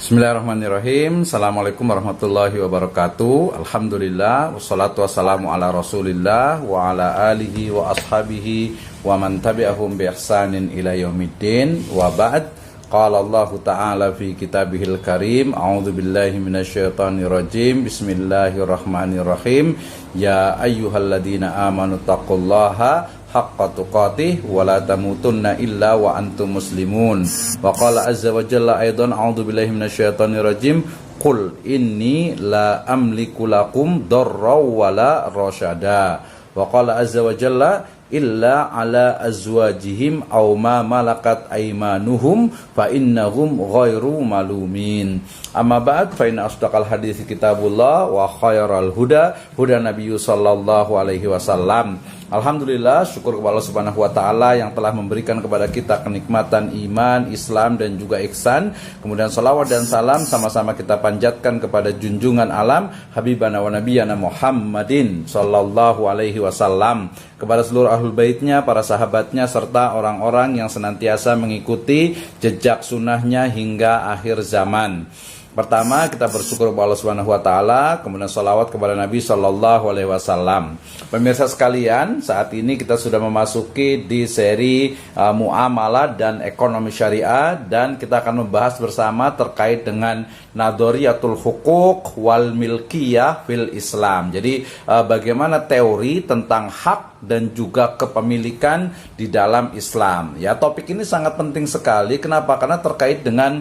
Bismillahirrahmanirrahim. Assalamualaikum warahmatullahi wabarakatuh. Alhamdulillah, wassalatu wassalamu ala rasulillah wa ala alihi wa ashabihi wa man tabi'ahum bi ihsanin ila yaumiddin. Wa ba'd. Qala Allah ta'ala fi kitabihil karim, a'udzu billahi minasyaitonir rajim. Bismillahirrahmanirrahim. Ya ayyuhalladzina amanu taqullaha haqqa tuqatih wa la tamutunna illa wa antum muslimun. Wa qala azza wa jalla aidan, a'udzu billahi minasyaitonir rajim, qul inni la amliku lakum darra wa la rasyada. Wa qala azza wa jalla illa ala azwajihim aw ma malakat aymanuhum fa innahum ghairu malumin. Amma ba'd, fa inna asdaqal hadits kitabullah wa khairal huda huda nabiyyu sallallahu alaihi wasallam. Alhamdulillah, syukur kepada Allah Subhanahu wa taala yang telah memberikan kepada kita kenikmatan iman, Islam dan juga ihsan. Kemudian salawat dan salam sama-sama kita panjatkan kepada junjungan alam habibana wa nabiyana Muhammadin sallallahu alaihi wasallam, kepada seluruh ahlul baitnya, para sahabatnya serta orang-orang yang senantiasa mengikuti jejak sunnahnya hingga akhir zaman. Pertama, kita bersyukur kepada Allah Subhanahu wa taala, kemudian salawat kepada Nabi sallallahu alaihi wasallam. Pemirsa sekalian, saat ini kita sudah memasuki di seri muamalah dan ekonomi syariah, dan kita akan membahas bersama terkait dengan nadhariyatul huquq wal milkiyah fil Islam. Jadi bagaimana teori tentang hak dan juga kepemilikan di dalam Islam. Ya, topik ini sangat penting sekali. Kenapa? Karena terkait dengan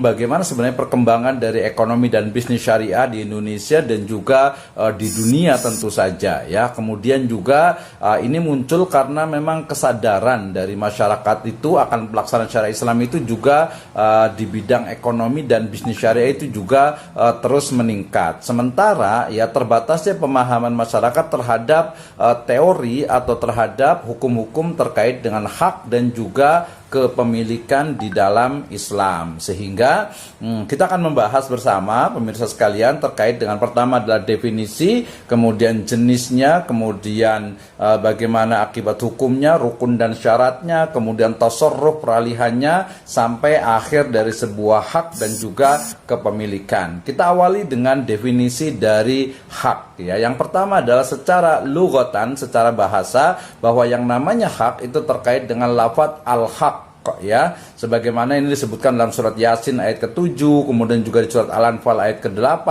bagaimana sebenarnya perkembangan dari ekonomi dan bisnis syariah di Indonesia dan juga di dunia tentu saja. Ya, kemudian juga ini muncul karena memang kesadaran dari masyarakat itu akan pelaksanaan syariah Islam itu juga di bidang ekonomi dan bisnis syariah itu juga terus meningkat. Sementara ya terbatasnya pemahaman masyarakat terhadap teori atau terhadap hukum-hukum terkait dengan hak dan juga kepemilikan di dalam Islam. Sehingga kita akan membahas bersama pemirsa sekalian terkait dengan pertama adalah definisi, kemudian jenisnya, kemudian bagaimana akibat hukumnya, rukun dan syaratnya, kemudian tasarruf peralihannya, sampai akhir dari sebuah hak dan juga kepemilikan. Kita awali dengan definisi dari hak. Ya, yang pertama adalah secara lughatan, secara bahasa, bahwa yang namanya hak itu terkait dengan lafadz al-haq, ya, sebagaimana ini disebutkan dalam surat Yasin ayat ke-7, kemudian juga di surat Al-Anfal ayat ke-8,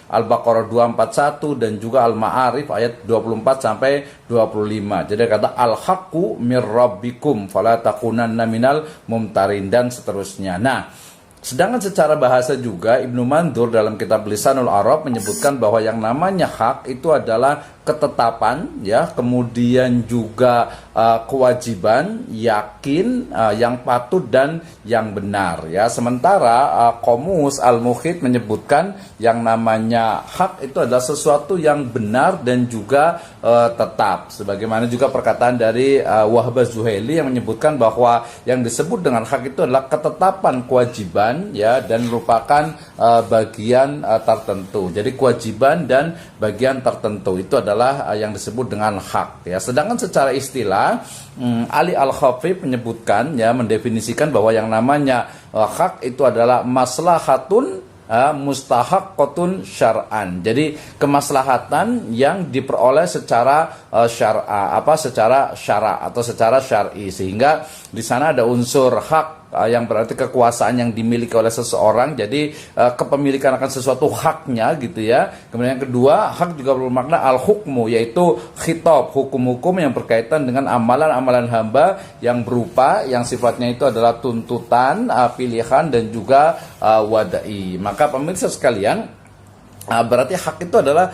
Al-Baqarah 241 dan juga Al-Ma'arif ayat 24 sampai 25. Jadi kata al-haqqu mir rabbikum fala takunanna minal mumtarin dan seterusnya. Nah, sedangkan secara bahasa juga Ibnu Mandur dalam kitab Lisanul Arab menyebutkan bahwa yang namanya hak itu adalah ketetapan, ya, kemudian juga kewajiban, yakin, yang patut dan yang benar, ya. Sementara Qomus Al-Mukhit menyebutkan yang namanya hak itu adalah sesuatu yang benar dan juga tetap. Sebagaimana juga perkataan dari Wahbah Zuhaili yang menyebutkan bahwa yang disebut dengan hak itu adalah ketetapan kewajiban, ya, dan merupakan bagian tertentu. Jadi kewajiban dan bagian tertentu itu adalah yang disebut dengan hak, ya. Sedangkan secara istilah Ali Al-Khafif menyebutkan, ya, mendefinisikan bahwa yang namanya hak itu adalah maslahatun mustahaqqatun syar'an. Jadi kemaslahatan yang diperoleh secara secara syara atau secara syar'i, sehingga di sana ada unsur hak yang berarti kekuasaan yang dimiliki oleh seseorang. Jadi kepemilikan akan sesuatu haknya, gitu ya. Kemudian yang kedua, hak juga bermakna al-hukmu, yaitu khitab, hukum-hukum yang berkaitan dengan amalan-amalan hamba yang berupa yang sifatnya itu adalah tuntutan, pilihan dan juga wadai. Maka pemirsa sekalian, berarti hak itu adalah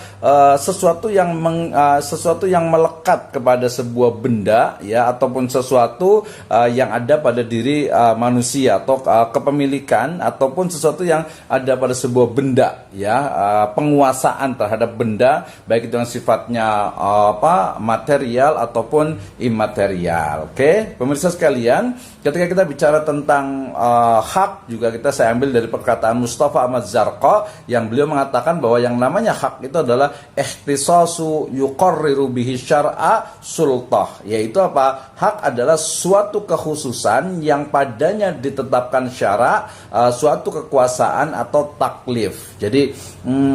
sesuatu yang melekat kepada sebuah benda, ya, ataupun sesuatu yang ada pada diri manusia, atau kepemilikan ataupun sesuatu yang ada pada sebuah benda, ya, penguasaan terhadap benda baik itu yang sifatnya material ataupun imaterial. Oke, pemirsa sekalian, ketika kita bicara tentang hak juga saya ambil dari perkataan Mustafa Ahmad Zarqa yang beliau mengatakan bahwa yang namanya hak itu adalah ikhtisasu yuqarriru bihi syar'a sultah, yaitu apa? Hak adalah suatu kekhususan yang padanya ditetapkan syara, suatu kekuasaan atau taklif. Jadi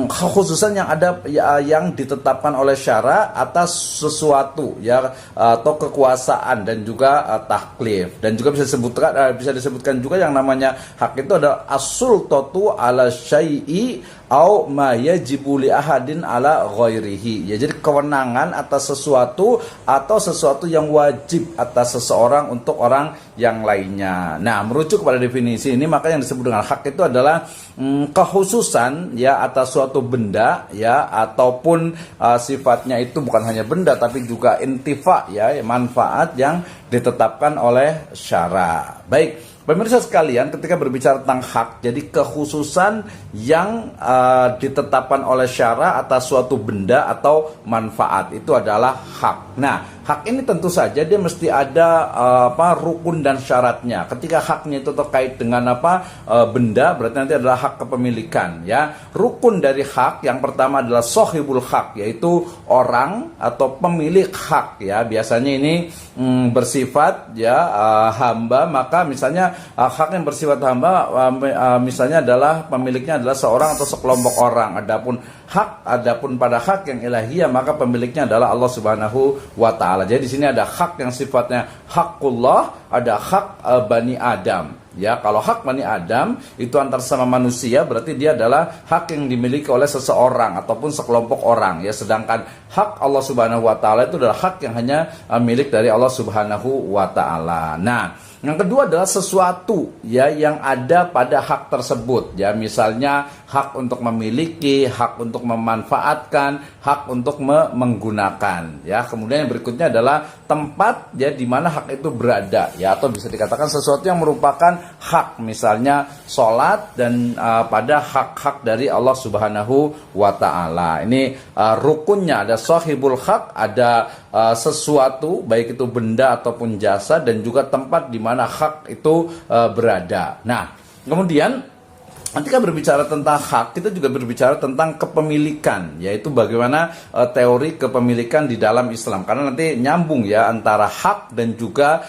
kekhususan yang ada yang ditetapkan oleh syara atas sesuatu ya, atau kekuasaan dan juga taklif. Dan juga bisa disebutkan juga yang namanya hak itu adalah as-sultatu ala syai'i au ma yajibu li ahadin ala ghairihi. Ya, jadi kewenangan atas sesuatu atau sesuatu yang wajib atas seseorang untuk orang yang lainnya. Nah, merujuk kepada definisi ini, maka yang disebut dengan hak itu adalah kekhususan ya atas suatu benda ya, ataupun sifatnya itu bukan hanya benda tapi juga intifa ya, manfaat yang ditetapkan oleh syara. Baik, pemirsa sekalian, ketika berbicara tentang hak, jadi kekhususan yang ditetapkan oleh syara atas suatu benda atau manfaat itu adalah hak. Nah, hak ini tentu saja dia mesti ada rukun dan syaratnya. Ketika haknya itu terkait dengan benda, berarti nanti adalah hak kepemilikan ya. Rukun dari hak yang pertama adalah sohibul hak, yaitu orang atau pemilik hak ya. Biasanya ini bersifat ya hamba, maka misalnya hak yang bersifat hamba misalnya adalah pemiliknya adalah seorang atau sekelompok orang. Adapun pada hak yang ilahiyah, maka pemiliknya adalah Allah Subhanahu wa taala. Jadi di sini ada hak yang sifatnya hakullah, ada hak Bani Adam. Ya, kalau hak Bani Adam itu antar sama manusia, berarti dia adalah hak yang dimiliki oleh seseorang ataupun sekelompok orang ya. Sedangkan hak Allah Subhanahu wa taala itu adalah hak yang hanya milik dari Allah Subhanahu wa taala. Nah, yang kedua adalah sesuatu ya yang ada pada hak tersebut ya, misalnya hak untuk memiliki, hak untuk memanfaatkan, hak untuk menggunakan ya. Kemudian yang berikutnya adalah tempat ya di mana hak itu berada ya, atau bisa dikatakan sesuatu yang merupakan hak, misalnya sholat dan pada hak-hak dari Allah Subhanahu wa taala. Ini rukunnya ada sahibul hak, ada sesuatu baik itu benda ataupun jasa, dan juga tempat di mana hak itu berada. Nah, kemudian ketika berbicara tentang hak, kita juga berbicara tentang kepemilikan, yaitu bagaimana teori kepemilikan di dalam Islam. Karena nanti nyambung ya antara hak dan juga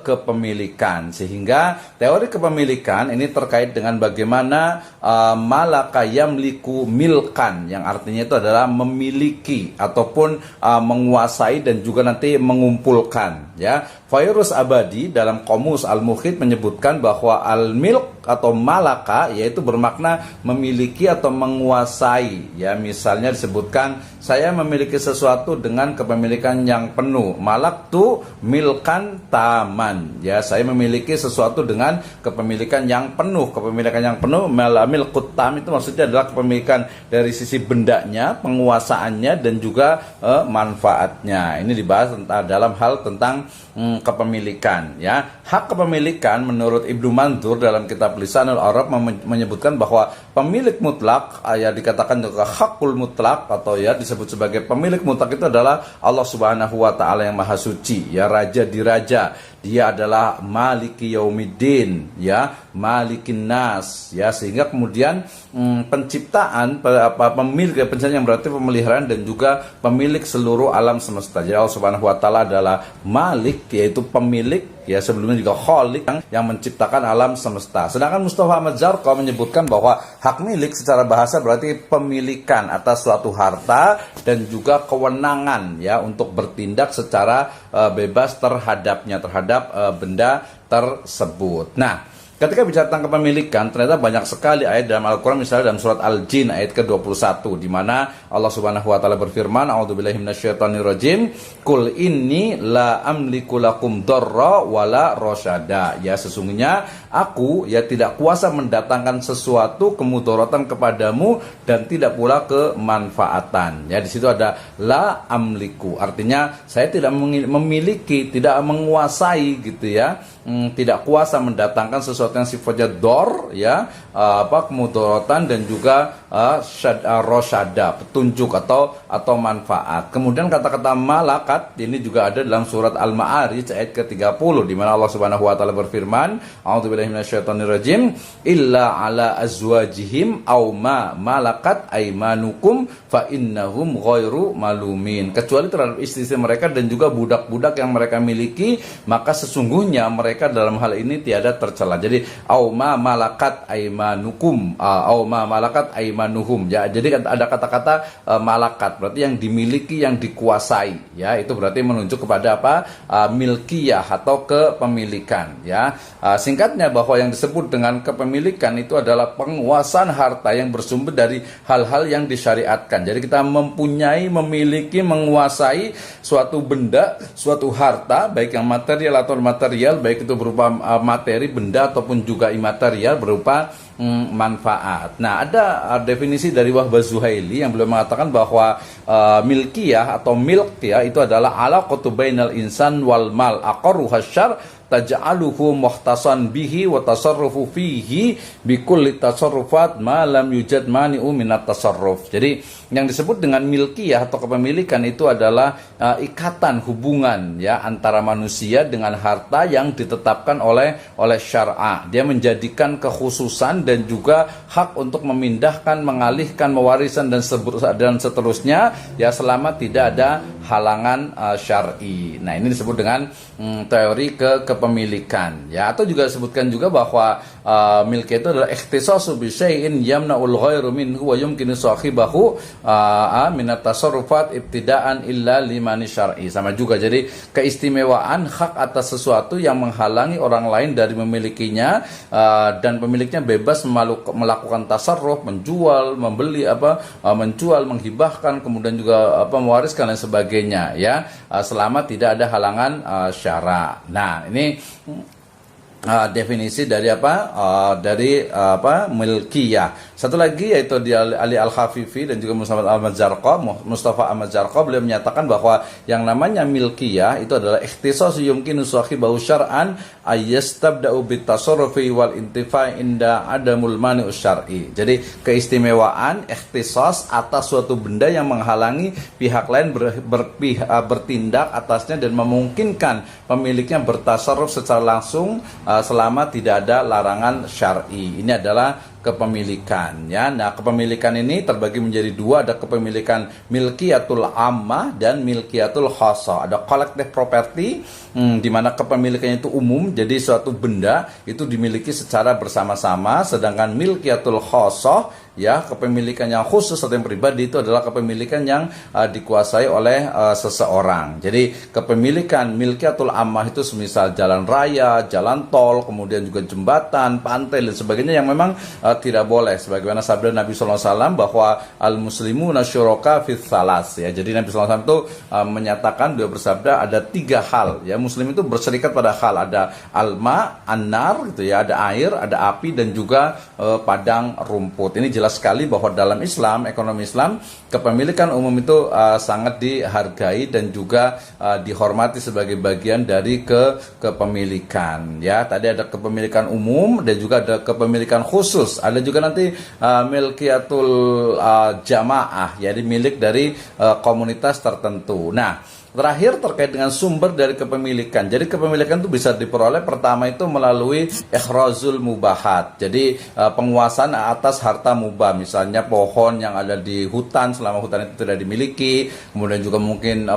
kepemilikan. Sehingga teori kepemilikan ini terkait dengan bagaimana malaka yamliku milkan, yang artinya itu adalah memiliki ataupun menguasai dan juga nanti mengumpulkan ya. Fairuz Abadi dalam Qomus Al-Mukhid menyebutkan bahwa al-milk atau malaka yaitu bermakna memiliki atau menguasai ya. Misalnya disebutkan, saya memiliki sesuatu dengan kepemilikan yang penuh. Malak tu milkan taman ya, saya memiliki sesuatu dengan kepemilikan yang penuh. Kepemilikan yang penuh, milkut tam, itu maksudnya adalah kepemilikan dari sisi bendanya, penguasaannya, dan juga manfaatnya. Ini dibahas dalam hal tentang kepemilikan ya. Hak kepemilikan menurut Ibnu Mandur dalam kitab Lisanul Arab menyebutkan bahwa pemilik mutlak ya dikatakan juga hakul mutlak, atau ya disebut sebagai pemilik mutlak itu adalah Allah Subhanahu wa taala yang maha suci ya, raja di raja. Dia adalah maliki yaumiddin ya, malikin nas ya, sehingga kemudian penciptaan pemilik yang berarti pemeliharaan dan juga pemilik seluruh alam semesta. Jadi Allah Subhanahu wa taala adalah malik, yaitu pemilik ya, sebelumnya juga khaliq yang menciptakan alam semesta. Sedangkan Mustafa Ahmad Zarqa menyebutkan bahwa hak milik secara bahasa berarti pemilikan atas suatu harta dan juga kewenangan ya untuk bertindak secara bebas terhadapnya, terhadap benda tersebut. Nah, ketika bicara tentang kepemilikan, ternyata banyak sekali ayat dalam Al-Quran, misalnya dalam surat Al-Jin ayat ke-21, di mana Allah Subhanahu wa taala berfirman, a'udzubillahi minasyaitonirrajim, qul inni la amliku lakum darra wala rasyada. Ya, sesungguhnya aku ya tidak kuasa mendatangkan sesuatu kemudaratan kepadamu dan tidak pula kemanfaatan. Ya, di situ ada la amliku, artinya saya tidak memiliki, tidak menguasai gitu ya. Tidak kuasa mendatangkan sesuatu yang sifatnya dor ya, kemudaratan dan juga rosyada, petunjuk atau manfaat. Kemudian kata-kata malakat ini juga ada dalam surat Al-Ma'arij ayat ke-30 di mana Allah Subhanahu wa taala berfirman, a'udzubillahi minasyaitonirrajim, illa ala azwajihim aw ma malakat aymanukum fa innahum ghairu malumin. Kecuali terhadap istri-istri mereka dan juga budak-budak yang mereka miliki, maka sesungguhnya mereka dalam hal ini tiada tercela. Jadi aw ma malakat aymanukum, aw ma malakat aymanuhum. Ya, jadi ada kata-kata malakat, berarti yang dimiliki, yang dikuasai. Ya, itu berarti menunjuk kepada apa? Milkiyah atau kepemilikan. Ya, singkatnya bahwa yang disebut dengan kepemilikan itu adalah penguasaan harta yang bersumber dari hal-hal yang disyariatkan. Jadi kita mempunyai, memiliki, menguasai suatu benda, suatu harta, baik yang material atau material, baik itu berupa materi, benda ataupun juga imaterial berupa manfaat. Nah, ada definisi dari Wahbah Zuhaili yang beliau mengatakan bahwa milkiyah atau milk ya itu adalah alaqatu bainal insan wal mal aqarruha syar taj'aluhu muhtasan bihi wa tasarrufu fihi bi kulli tasarrufat ma lam yujad mani'u minat tasarruf. Jadi yang disebut dengan milkiyah atau kepemilikan itu adalah ikatan hubungan ya antara manusia dengan harta yang ditetapkan oleh syar'a. Dia menjadikan kekhususan dan juga hak untuk memindahkan, mengalihkan, mewariskan dan seterusnya ya selama tidak ada halangan syar'i. Nah, ini disebut dengan teori kepemilikan ya, atau juga disebutkan juga bahwa milki itu adalah ikhtisasu bi syai'in yamna'ul ghairu minhu wa yumkinu sahibahu minat tasarrufat ibtidaan illa limani syar'i. Sama juga, jadi keistimewaan hak atas sesuatu yang menghalangi orang lain dari memilikinya dan pemiliknya bebas melakukan tasarruf, menjual, membeli menjual, menghibahkan, kemudian juga mewariskan dan sebagainya ya, selama tidak ada halangan syara. Nah, ini definisi dari milkiyah. Satu lagi yaitu di Ali Al-Khafifi dan juga Mustafa Ahmad Zarqa, beliau menyatakan bahwa yang namanya milkiyah itu adalah ikhtisas yumkinu sahibahu syar'an ayyastabda'u bitasarrufi wal intifa' inda adamul mani'us syar'i. Jadi keistimewaan ikhtisas atas suatu benda yang menghalangi pihak lain bertindak atasnya dan memungkinkan pemiliknya bertasarruf secara langsung selama tidak ada larangan syar'i. Ini adalah kepemilikan ya. Nah, kepemilikan ini terbagi menjadi dua, ada kepemilikan milkiyatul ammah dan milkiyatul khassah. Ada collective property di mana kepemilikannya itu umum, jadi suatu benda itu dimiliki secara bersama-sama, sedangkan milkiyatul khassah ya, kepemilikan yang khusus atau yang pribadi itu adalah kepemilikan yang dikuasai oleh seseorang. Jadi kepemilikan milkiyatul ammah itu semisal jalan raya, jalan tol, kemudian juga jembatan, pantai dan sebagainya yang memang tidak boleh, sebagaimana sabda Nabi SAW bahwa al-muslimuna syuraka fis salas ya. Jadi Nabi SAW itu menyatakan, beliau bersabda ada tiga hal ya, muslim itu berserikat pada hal, ada alma, an-nar gitu ya, ada air, ada api dan juga padang rumput. Ini jelas sekali bahwa dalam Islam, ekonomi Islam, kepemilikan umum itu sangat dihargai dan juga dihormati sebagai bagian dari kepemilikan ya. Tadi ada kepemilikan umum dan juga ada kepemilikan khusus. Ada juga nanti milkiyatul jamaah, jadi milik dari komunitas tertentu. Nah, terakhir terkait dengan sumber dari kepemilikan. Jadi kepemilikan itu bisa diperoleh pertama itu melalui ikhrazul mubahat. Jadi penguasaan atas harta mubah, misalnya pohon yang ada di hutan selama hutan itu tidak dimiliki. Kemudian juga mungkin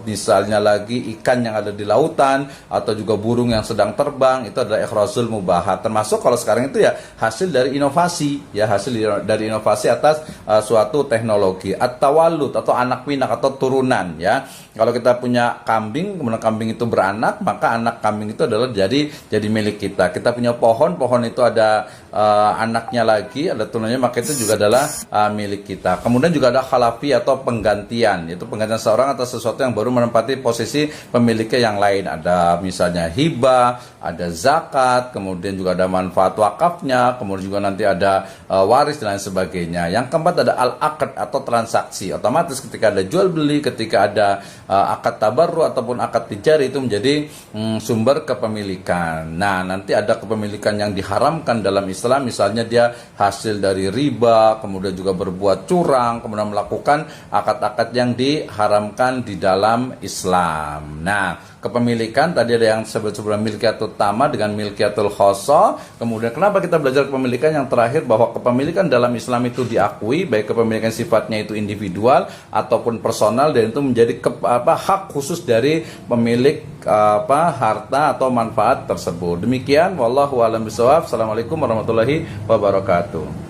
misalnya lagi ikan yang ada di lautan atau juga burung yang sedang terbang, itu adalah ikhrazul mubahat. Termasuk kalau sekarang itu ya hasil dari inovasi, ya hasil dari inovasi atas suatu teknologi. At-tawallud atau anak pinak atau turunan ya. Kalau kita punya kambing, kemudian kambing itu beranak, maka anak kambing itu adalah jadi milik kita. Kita punya pohon itu ada anaknya lagi, ada turunannya, maka itu juga adalah milik kita. Kemudian juga ada khalafi atau penggantian, yaitu penggantian seorang atas sesuatu yang baru menempati posisi pemiliknya yang lain. Ada misalnya hibah, ada zakat, kemudian juga ada manfaat wakafnya, kemudian juga nanti ada waris dan lain sebagainya. Yang keempat ada al-aqd atau transaksi. Otomatis ketika ada jual beli, ketika ada akad tabarru ataupun akad tijari, itu menjadi sumber kepemilikan. Nah, nanti ada kepemilikan yang diharamkan dalam Islam Islam, misalnya dia hasil dari riba, kemudian juga berbuat curang, kemudian melakukan akad-akad yang diharamkan di dalam Islam. Nah, kepemilikan tadi ada yang sebelum milkiyatul tamah dengan milkiyatul khoso. Kemudian kenapa kita belajar kepemilikan yang terakhir, bahwa kepemilikan dalam Islam itu diakui, baik kepemilikan sifatnya itu individual ataupun personal, dan itu menjadi hak khusus dari pemilik harta atau manfaat tersebut. Demikian, wallahu a'lam bishawab. Assalamualaikum warahmatullahi wabarakatuh.